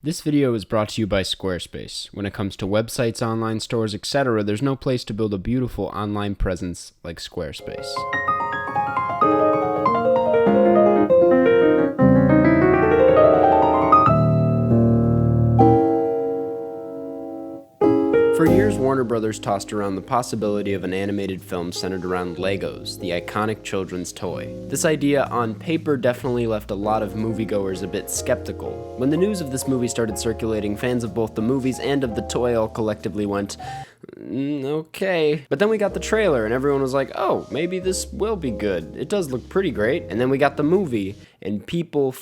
This video is brought to you by Squarespace. When it comes to websites, online stores, etc., there's no place to build a beautiful online presence like Squarespace. For years, Warner Brothers tossed around the possibility of an animated film centered around Legos, the iconic children's toy. This idea on paper definitely left a lot of moviegoers a bit skeptical. When the news of this movie started circulating, fans of both the movies and of the toy all collectively went, okay. But then we got the trailer and everyone was like, oh, maybe this will be good. It does look pretty great. And then we got the movie and people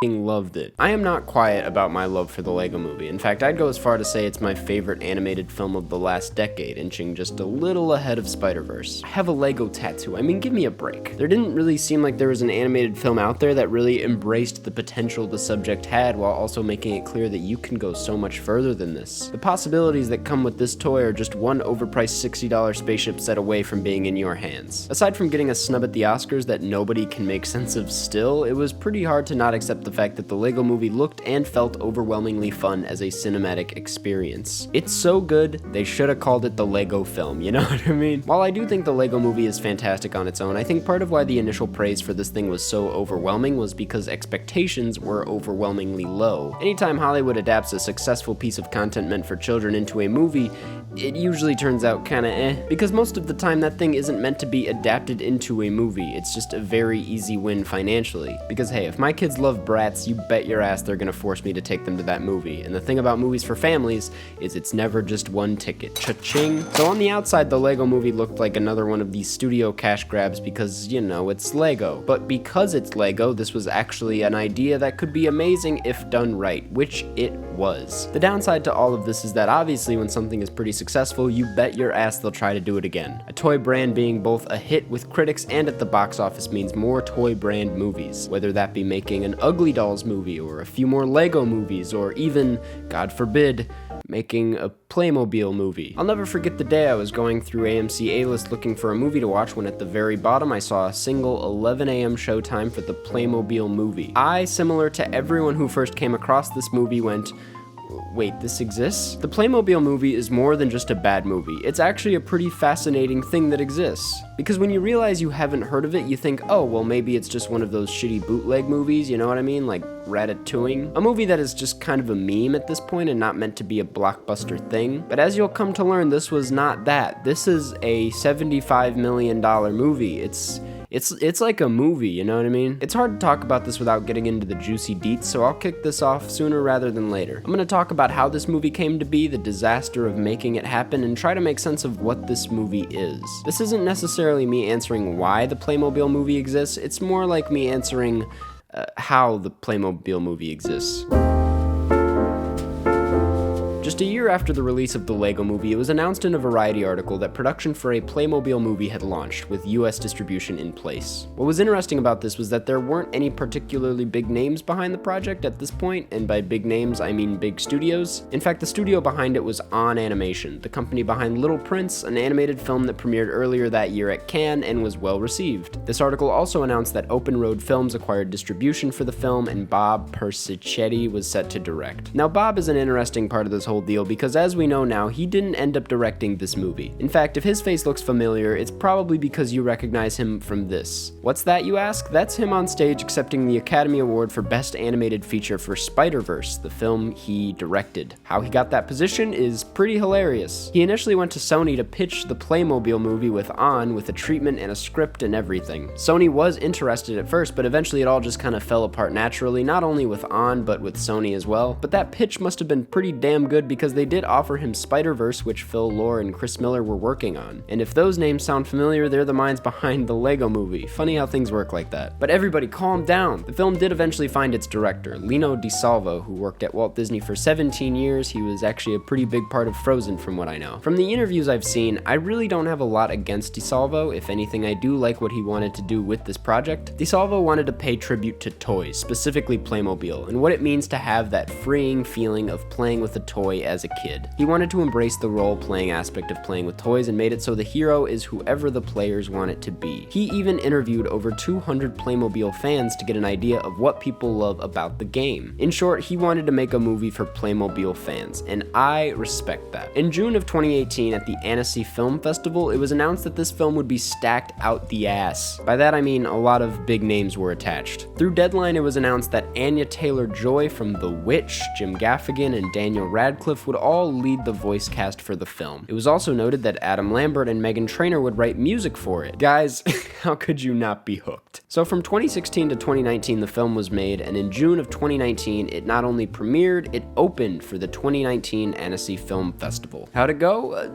loved it. I am not quiet about my love for the Lego Movie. In fact, I'd go as far to say it's my favorite animated film of the last decade, inching just a little ahead of Spider-Verse. I have a Lego tattoo. I mean, give me a break. There didn't really seem like there was an animated film out there that really embraced the potential the subject had while also making it clear that you can go so much further than this. The possibilities that come with this toy are just one overpriced $60 spaceship set away from being in your hands. Aside from getting a snub at the Oscars that nobody can make sense of still, it was pretty hard to not accept the fact that the Lego Movie looked and felt overwhelmingly fun as a cinematic experience. It's so good, they should have called it the Lego film, you know what I mean? While I do think the Lego Movie is fantastic on its own, I think part of why the initial praise for this thing was so overwhelming was because expectations were overwhelmingly low. Anytime Hollywood adapts a successful piece of content meant for children into a movie, it usually turns out kinda because most of the time that thing isn't meant to be adapted into a movie, it's just a very easy win financially. Because hey, if my kids love Bratz, you bet your ass they're gonna force me to take them to that movie. And the thing about movies for families is it's never just one ticket. Cha-ching! So on the outside, the Lego Movie looked like another one of these studio cash grabs because, you know, it's Lego. But because it's Lego, this was actually an idea that could be amazing if done right, which it was. The downside to all of this is that obviously when something is pretty successful, you bet your ass they'll try to do it again. A toy brand being both a hit with critics and at the box office means more toy brand movies, whether that be making an Ugly Dolls movie or a few more Lego movies or even, God forbid, making a Playmobil movie. I'll never forget the day I was going through AMC A-List looking for a movie to watch when at the very bottom I saw a single 11 a.m. showtime for the Playmobil movie. I, similar to everyone who first came across this movie, went, wait, this exists? The Playmobil movie is more than just a bad movie. It's actually a pretty fascinating thing that exists. Because when you realize you haven't heard of it, you think, oh, well, maybe it's just one of those shitty bootleg movies, you know what I mean? Like Ratatouille. A movie that is just kind of a meme at this point and not meant to be a blockbuster thing. But as you'll come to learn, this was not that. This is a $75 million movie. It's like a movie, you know what I mean? It's hard to talk about this without getting into the juicy deets, so I'll kick this off sooner rather than later. I'm gonna talk about how this movie came to be, the disaster of making it happen, and try to make sense of what this movie is. This isn't necessarily me answering why the Playmobil movie exists, it's more like me answering how the Playmobil movie exists. Just a year after the release of the Lego Movie, it was announced in a Variety article that production for a Playmobil movie had launched, with US distribution in place. What was interesting about this was that there weren't any particularly big names behind the project at this point, and by big names I mean big studios. In fact, the studio behind it was On Animation, the company behind Little Prince, an animated film that premiered earlier that year at Cannes and was well received. This article also announced that Open Road Films acquired distribution for the film and Bob Persichetti was set to direct. Now Bob is an interesting part of this whole deal because as we know now, he didn't end up directing this movie. In fact, if his face looks familiar, it's probably because you recognize him from this. What's that, you ask? That's him on stage accepting the Academy Award for Best Animated Feature for Spider-Verse, the film he directed. How he got that position is pretty hilarious. He initially went to Sony to pitch the Playmobil movie with a treatment and a script and everything. Sony was interested at first, but eventually it all just kind of fell apart naturally, not only with but with Sony as well. But that pitch must have been pretty damn good because they did offer him Spider-Verse, which Phil Lord and Chris Miller were working on. And if those names sound familiar, they're the minds behind the Lego Movie. Funny how things work like that. But everybody calm down. The film did eventually find its director, Lino Di Salvo, who worked at Walt Disney for 17 years. He was actually a pretty big part of Frozen from what I know. From the interviews I've seen, I really don't have a lot against Di Salvo. If anything, I do like what he wanted to do with this project. Di Salvo wanted to pay tribute to toys, specifically Playmobil, and what it means to have that freeing feeling of playing with a toy toy as a kid. He wanted to embrace the role-playing aspect of playing with toys and made it so the hero is whoever the players want it to be. He even interviewed over 200 Playmobil fans to get an idea of what people love about the game. In short, he wanted to make a movie for Playmobil fans, and I respect that. In June of 2018 at the Annecy Film Festival, it was announced that this film would be stacked out the ass. By that I mean a lot of big names were attached. Through Deadline, it was announced that Anya Taylor-Joy from The Witch, Jim Gaffigan, and Daniel Radcliffe would all lead the voice cast for the film. It was also noted that Adam Lambert and Meghan Trainor would write music for it. Guys, how could you not be hooked? So from 2016 to 2019, the film was made, and in June of 2019, it not only premiered, it opened for the 2019 Annecy Film Festival. How'd it go?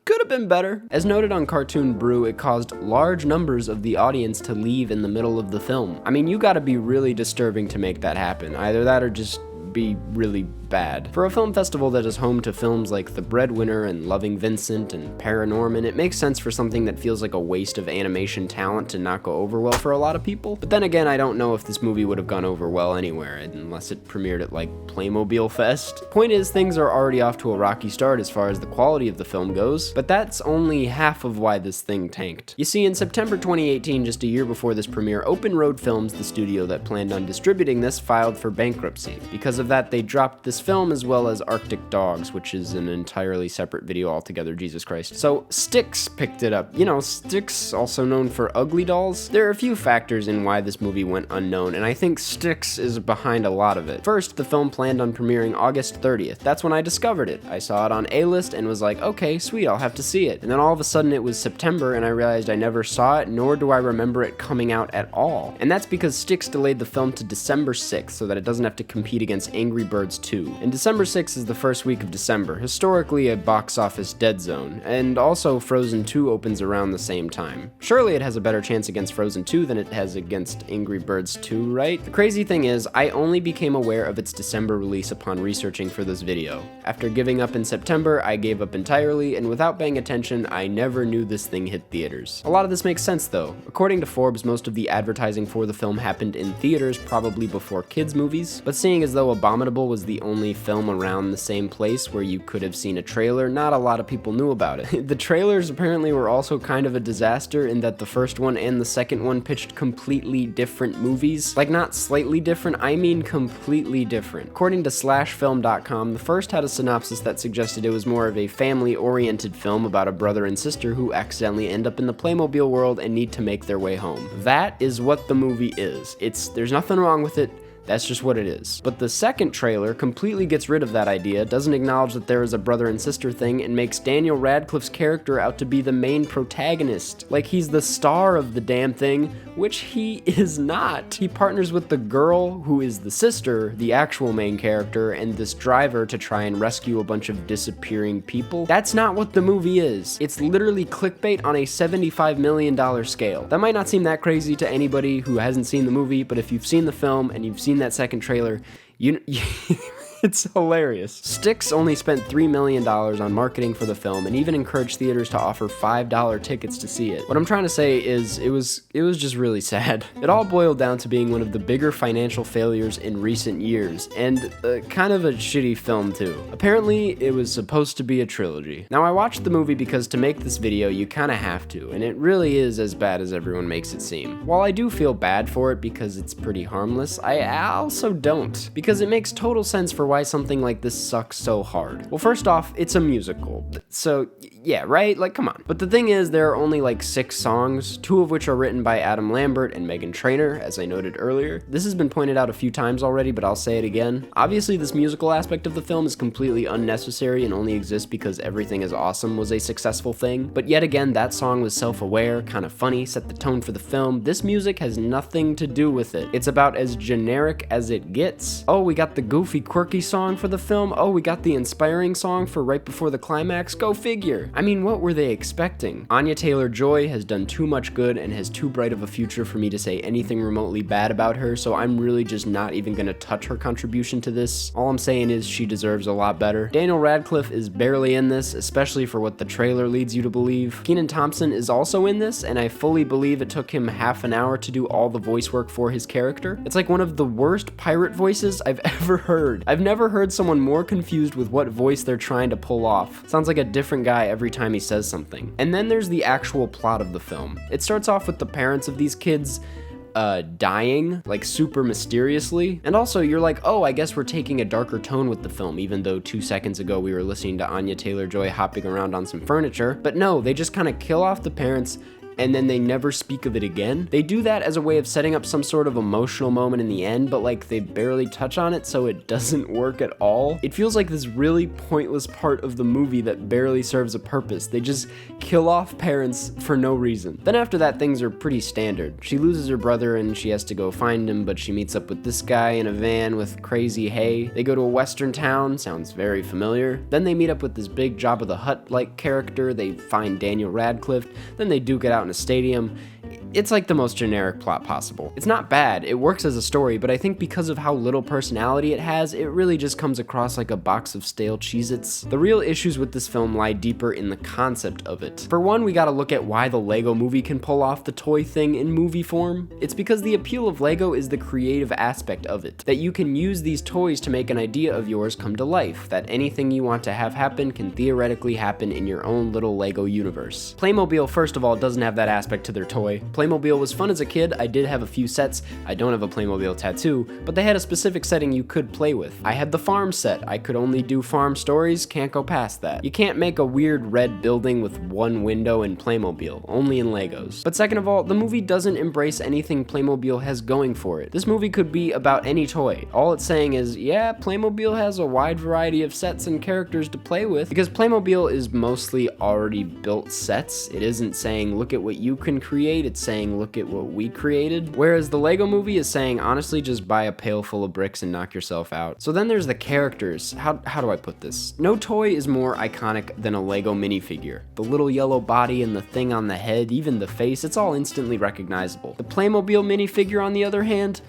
Could have been better. As noted on Cartoon Brew, it caused large numbers of the audience to leave in the middle of the film. I mean, you gotta be really disturbing to make that happen. Either that or just be really bad. For a film festival that is home to films like The Breadwinner and Loving Vincent and Paranorman, it makes sense for something that feels like a waste of animation talent to not go over well for a lot of people. But then again, I don't know if this movie would have gone over well anywhere, unless it premiered at like Playmobil Fest. Point is, things are already off to a rocky start as far as the quality of the film goes, but that's only half of why this thing tanked. You see, in September 2018, just a year before this premiere, Open Road Films, the studio that planned on distributing this, filed for bankruptcy. Because of that, they dropped this film as well as Arctic Dogs, which is an entirely separate video altogether, Jesus Christ. So Styx picked it up. You know, Styx, also known for Ugly Dolls. There are a few factors in why this movie went unknown, and I think Styx is behind a lot of it. First, the film planned on premiering August 30th. That's when I discovered it. I saw it on A-List and was like, okay, sweet, I'll have to see it. And then all of a sudden it was September and I realized I never saw it, nor do I remember it coming out at all. And that's because Styx delayed the film to December 6th so that it doesn't have to compete against Angry Birds 2. And December 6th is the first week of December, historically a box office dead zone, and also Frozen 2 opens around the same time. Surely it has a better chance against Frozen 2 than it has against Angry Birds 2, right? The crazy thing is, I only became aware of its December release upon researching for this video. After giving up in September, I gave up entirely, and without paying attention, I never knew this thing hit theaters. A lot of this makes sense though. According to Forbes, most of the advertising for the film happened in theaters, probably before kids' movies, but seeing as though Abominable was the only film around the same place where you could have seen a trailer, not a lot of people knew about it. The trailers apparently were also kind of a disaster in that the first one and the second one pitched completely different movies. Like, not slightly different, I mean completely different. According to slashfilm.com, the first had a synopsis that suggested it was more of a family-oriented film about a brother and sister who accidentally end up in the Playmobil world and need to make their way home. That is what the movie is. There's nothing wrong with it. That's just what it is. But the second trailer completely gets rid of that idea, doesn't acknowledge that there is a brother and sister thing, and makes Daniel Radcliffe's character out to be the main protagonist. Like he's the star of the damn thing, which he is not. He partners with the girl who is the sister, the actual main character, and this driver to try and rescue a bunch of disappearing people. That's not what the movie is. It's literally clickbait on a $75 million scale. That might not seem that crazy to anybody who hasn't seen the movie, but if you've seen the film and you've seen that second trailer, it's hilarious. Styx only spent $3 million on marketing for the film and even encouraged theaters to offer $5 tickets to see it. What I'm trying to say is it was just really sad. It all boiled down to being one of the bigger financial failures in recent years, and kind of a shitty film too. Apparently, it was supposed to be a trilogy. Now, I watched the movie because to make this video, you kinda have to, and it really is as bad as everyone makes it seem. While I do feel bad for it because it's pretty harmless, I also don't, because it makes total sense for why something like this sucks so hard. Well, first off, it's a musical, so yeah, right? Like, come on. But the thing is, there are only like 6 songs, 2 of which are written by Adam Lambert and Meghan Trainor, as I noted earlier. This has been pointed out a few times already, but I'll say it again. Obviously, this musical aspect of the film is completely unnecessary and only exists because Everything Is Awesome was a successful thing. But yet again, that song was self-aware, kind of funny, set the tone for the film. This music has nothing to do with it. It's about as generic as it gets. Oh, we got the goofy, quirky song for the film. Oh, we got the inspiring song for right before the climax. Go figure. I mean, what were they expecting? Anya Taylor-Joy has done too much good and has too bright of a future for me to say anything remotely bad about her, so I'm really just not even gonna touch her contribution to this. All I'm saying is she deserves a lot better. Daniel Radcliffe is barely in this, especially for what the trailer leads you to believe. Kenan Thompson is also in this, and I fully believe it took him half an hour to do all the voice work for his character. It's like one of the worst pirate voices I've ever heard. I've never never heard someone more confused with what voice they're trying to pull off. Sounds like a different guy every time he says something. And then there's the actual plot of the film. It starts off with the parents of these kids dying, like super mysteriously. And also you're like, oh, I guess we're taking a darker tone with the film, even though 2 seconds ago we were listening to Anya Taylor-Joy hopping around on some furniture. But no, they just kind of kill off the parents and then they never speak of it again. They do that as a way of setting up some sort of emotional moment in the end, but like they barely touch on it, so it doesn't work at all. It feels like this really pointless part of the movie that barely serves a purpose. They just kill off parents for no reason. Then after that, things are pretty standard. She loses her brother and she has to go find him, but she meets up with this guy in a van with crazy hay. They go to a western town, sounds very familiar. Then they meet up with this big Jabba the Hutt-like character. They find Daniel Radcliffe. Then they duke it out in a stadium. It's like the most generic plot possible. It's not bad, it works as a story, but I think because of how little personality it has, it really just comes across like a box of stale Cheez-Its. The real issues with this film lie deeper in the concept of it. For one, we gotta look at why the Lego movie can pull off the toy thing in movie form. It's because the appeal of Lego is the creative aspect of it, that you can use these toys to make an idea of yours come to life, that anything you want to have happen can theoretically happen in your own little Lego universe. Playmobil, first of all, doesn't have that aspect to their toy. Playmobil was fun as a kid. I did have a few sets. I don't have a Playmobil tattoo, but they had a specific setting you could play with. I had the farm set. I could only do farm stories, can't go past that. You can't make a weird red building with one window in Playmobil, only in Legos. But second of all, the movie doesn't embrace anything Playmobil has going for it. This movie could be about any toy. All it's saying is, yeah, Playmobil has a wide variety of sets and characters to play with, because Playmobil is mostly already built sets. It isn't saying, look at what you can create, it's saying, look at what we created. Whereas the Lego movie is saying, honestly, just buy a pail full of bricks and knock yourself out. So then there's the characters. How do I put this? No toy is more iconic than a Lego minifigure. The little yellow body and the thing on the head, even the face, it's all instantly recognizable. The Playmobil minifigure, on the other hand,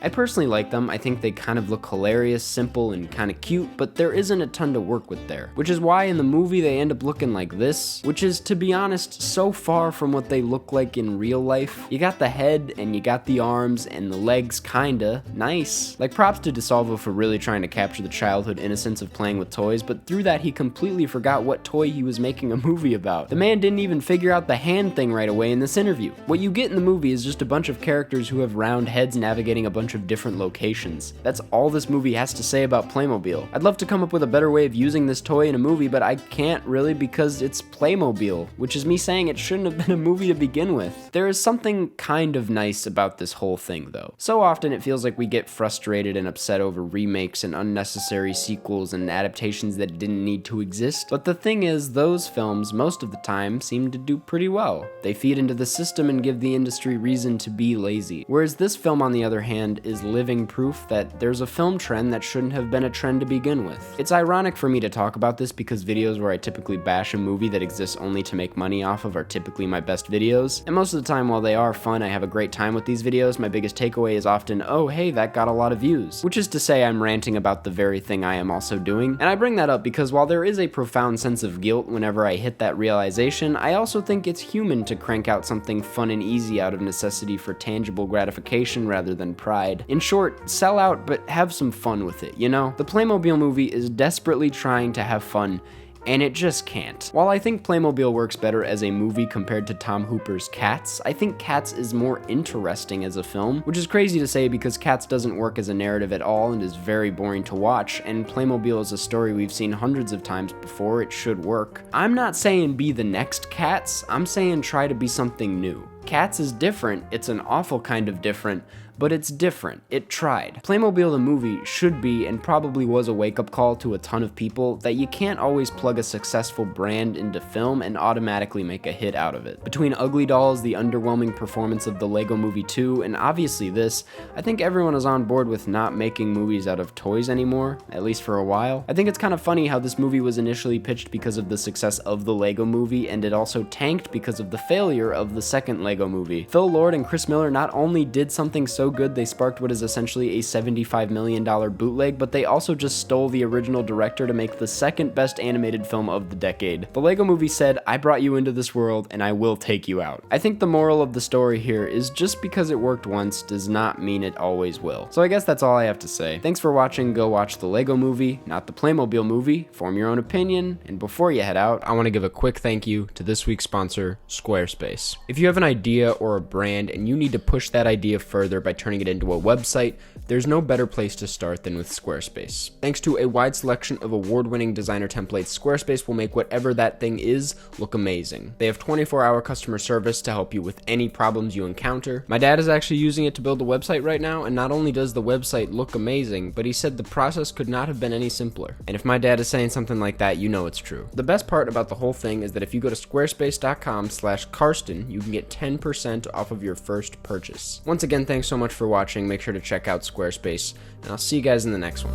I personally like them. I think they kind of look hilarious, simple, and kind of cute, but there isn't a ton to work with there. Which is why in the movie they end up looking like this, which is, to be honest, so far from what they look like in real life. You got the head, and you got the arms, and the legs kinda. Nice. Like, props to DeSalvo for really trying to capture the childhood innocence of playing with toys, but through that he completely forgot what toy he was making a movie about. The man didn't even figure out the hand thing right away in this interview. What you get in the movie is just a bunch of characters who have round heads navigating a bunch of different locations. That's all this movie has to say about Playmobil. I'd love to come up with a better way of using this toy in a movie, but I can't really because it's Playmobil, which is me saying it shouldn't have been a movie to begin with. There is something kind of nice about this whole thing though. So often it feels like we get frustrated and upset over remakes and unnecessary sequels and adaptations that didn't need to exist, but the thing is, those films most of the time seem to do pretty well. They feed into the system and give the industry reason to be lazy. Whereas this film, on the other hand, is living proof that there's a film trend that shouldn't have been a trend to begin with. It's ironic for me to talk about this because videos where I typically bash a movie that exists only to make money off of are typically my best videos, and most of the time while they are fun, I have a great time with these videos, my biggest takeaway is often, oh hey, that got a lot of views. Which is to say I'm ranting about the very thing I am also doing, and I bring that up because while there is a profound sense of guilt whenever I hit that realization, I also think it's human to crank out something fun and easy out of necessity for tangible gratification rather than pride. In short, sell out, but have some fun with it, you know? The Playmobil movie is desperately trying to have fun, and it just can't. While I think Playmobil works better as a movie compared to Tom Hooper's Cats, I think Cats is more interesting as a film, which is crazy to say because Cats doesn't work as a narrative at all and is very boring to watch, and Playmobil is a story we've seen hundreds of times before. It should work. I'm not saying be the next Cats, I'm saying try to be something new. Cats is different, it's an awful kind of different, but it's different. It tried. Playmobil the movie should be and probably was a wake-up call to a ton of people that you can't always plug a successful brand into film and automatically make a hit out of it. Between Ugly Dolls, the underwhelming performance of the Lego Movie 2, and obviously this, I think everyone is on board with not making movies out of toys anymore, at least for a while. I think it's kind of funny how this movie was initially pitched because of the success of the Lego Movie, and it also tanked because of the failure of the second Lego Movie. Phil Lord and Chris Miller not only did something so so good they sparked what is essentially a $75 million bootleg, but they also just stole the original director to make the second best animated film of the decade. The Lego Movie said, "I brought you into this world and I will take you out." I think the moral of the story here is just because it worked once does not mean it always will. So I guess that's all I have to say. Thanks for watching. Go watch the Lego Movie, not the Playmobil movie. Form your own opinion. And before you head out, I want to give a quick thank you to this week's sponsor, Squarespace. If you have an idea or a brand and you need to push that idea further by turning it into a website, there's no better place to start than with Squarespace. Thanks to a wide selection of award-winning designer templates, Squarespace will make whatever that thing is look amazing. They have 24-hour customer service to help you with any problems you encounter. My dad is actually using it to build a website right now, and not only does the website look amazing, but he said the process could not have been any simpler. And if my dad is saying something like that, you know it's true. The best part about the whole thing is that if you go to squarespace.com/Karsten, you can get 10% off of your first purchase. Once again, thanks so much for watching. Make sure to check out Squarespace, and I'll see you guys in the next one.